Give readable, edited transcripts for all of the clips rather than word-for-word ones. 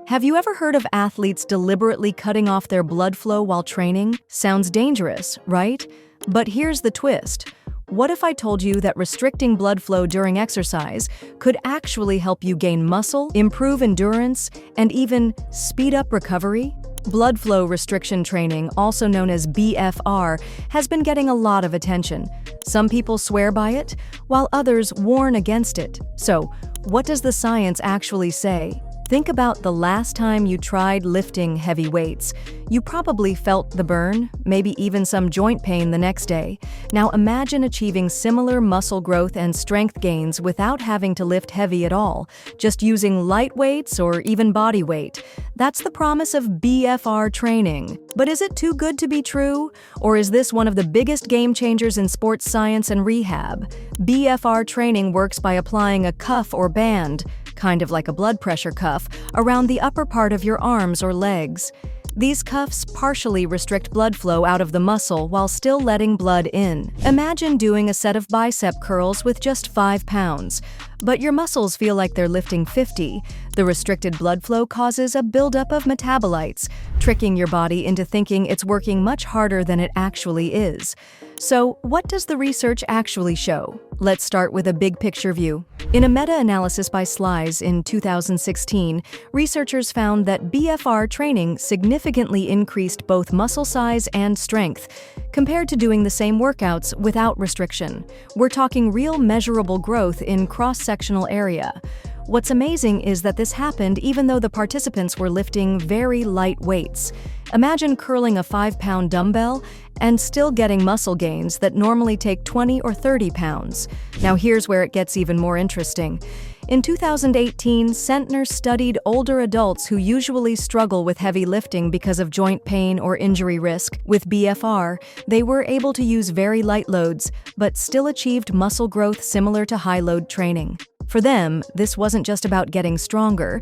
Have you ever heard of athletes deliberately cutting off their blood flow while training? Sounds dangerous, right? But here's the twist. What if I told you that restricting blood flow during exercise could actually help you gain muscle, improve endurance, and even speed up recovery? Blood flow restriction training, also known as BFR, has been getting a lot of attention. Some people swear by it, while others warn against it. So, what does the science actually say? Think about the last time you tried lifting heavy weights. You probably felt the burn, maybe even some joint pain the next day. Now imagine achieving similar muscle growth and strength gains without having to lift heavy at all, just using light weights or even body weight. That's the promise of BFR training. But is it too good to be true? Or is this one of the biggest game changers in sports science and rehab? BFR training works by applying a cuff or band, kind of like a blood pressure cuff, around the upper part of your arms or legs. These cuffs partially restrict blood flow out of the muscle while still letting blood in. Imagine doing a set of bicep curls with just 5 pounds, but your muscles feel like they're lifting 50. The restricted blood flow causes a buildup of metabolites, tricking your body into thinking it's working much harder than it actually is. So, what does the research actually show? Let's start with a big picture view. In a meta-analysis by Slysz in 2016, researchers found that BFR training significantly increased both muscle size and strength, compared to doing the same workouts without restriction. We're talking real measurable growth in cross-sectional area. What's amazing is that this happened even though the participants were lifting very light weights. Imagine curling a 5-pound dumbbell and still getting muscle gains that normally take 20 or 30 pounds. Now here's where it gets even more interesting. In 2018, Centner studied older adults who usually struggle with heavy lifting because of joint pain or injury risk. With BFR, they were able to use very light loads, but still achieved muscle growth similar to high-load training. For them, this wasn't just about getting stronger.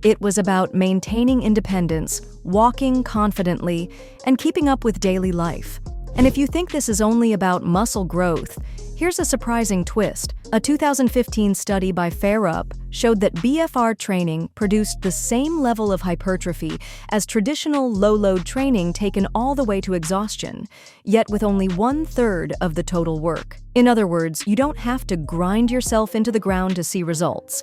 It was about maintaining independence, walking confidently, and keeping up with daily life. And if you think this is only about muscle growth, here's a surprising twist. A 2015 study by Farup showed that BFR training produced the same level of hypertrophy as traditional low-load training taken all the way to exhaustion, yet with only 1/3 of the total work. In other words, you don't have to grind yourself into the ground to see results.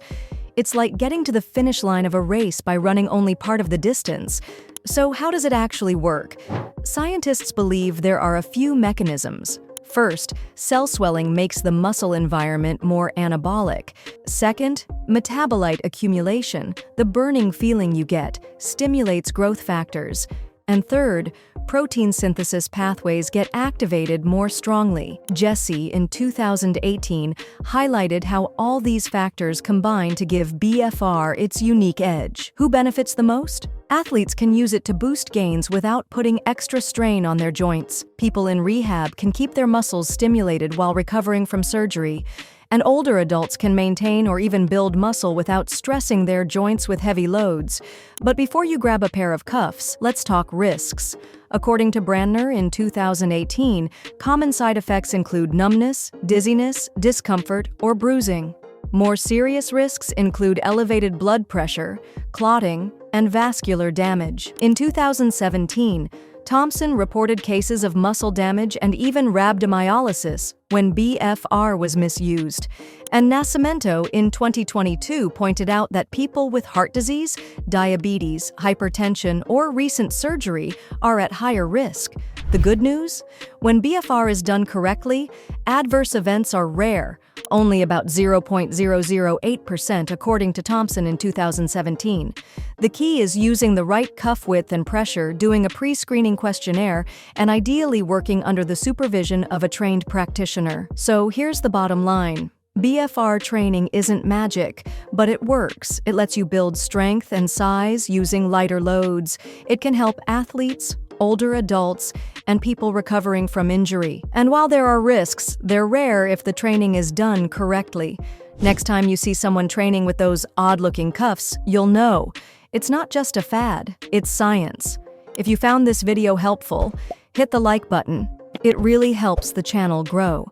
It's like getting to the finish line of a race by running only part of the distance. So how does it actually work? Scientists believe there are a few mechanisms. First, cell swelling makes the muscle environment more anabolic. Second, metabolite accumulation, the burning feeling you get, stimulates growth factors. And third, protein synthesis pathways get activated more strongly. Jessee, in 2018, highlighted how all these factors combine to give BFR its unique edge. Who benefits the most? Athletes can use it to boost gains without putting extra strain on their joints. People in rehab can keep their muscles stimulated while recovering from surgery. And older adults can maintain or even build muscle without stressing their joints with heavy loads. But before you grab a pair of cuffs, let's talk risks. According to Brandner in 2018, common side effects include numbness, dizziness, discomfort, or bruising. More serious risks include elevated blood pressure, clotting, and vascular damage. In 2017, Thompson reported cases of muscle damage and even rhabdomyolysis when BFR was misused. And Nascimento in 2022 pointed out that people with heart disease, diabetes, hypertension, or recent surgery are at higher risk. The good news? When BFR is done correctly, adverse events are rare, only about 0.008% according to Thompson in 2017. The key is using the right cuff width and pressure, doing a pre-screening questionnaire, and ideally working under the supervision of a trained practitioner. So here's the bottom line. BFR training isn't magic, but it works. It lets you build strength and size using lighter loads. It can help athletes, older adults, and people recovering from injury. And while there are risks, they're rare if the training is done correctly. Next time you see someone training with those odd-looking cuffs, you'll know. It's not just a fad, it's science. If you found this video helpful, hit the like button. It really helps the channel grow.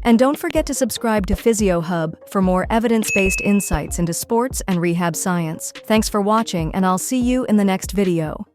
And don't forget to subscribe to Physio Hub for more evidence-based insights into sports and rehab science. Thanks for watching, and I'll see you in the next video.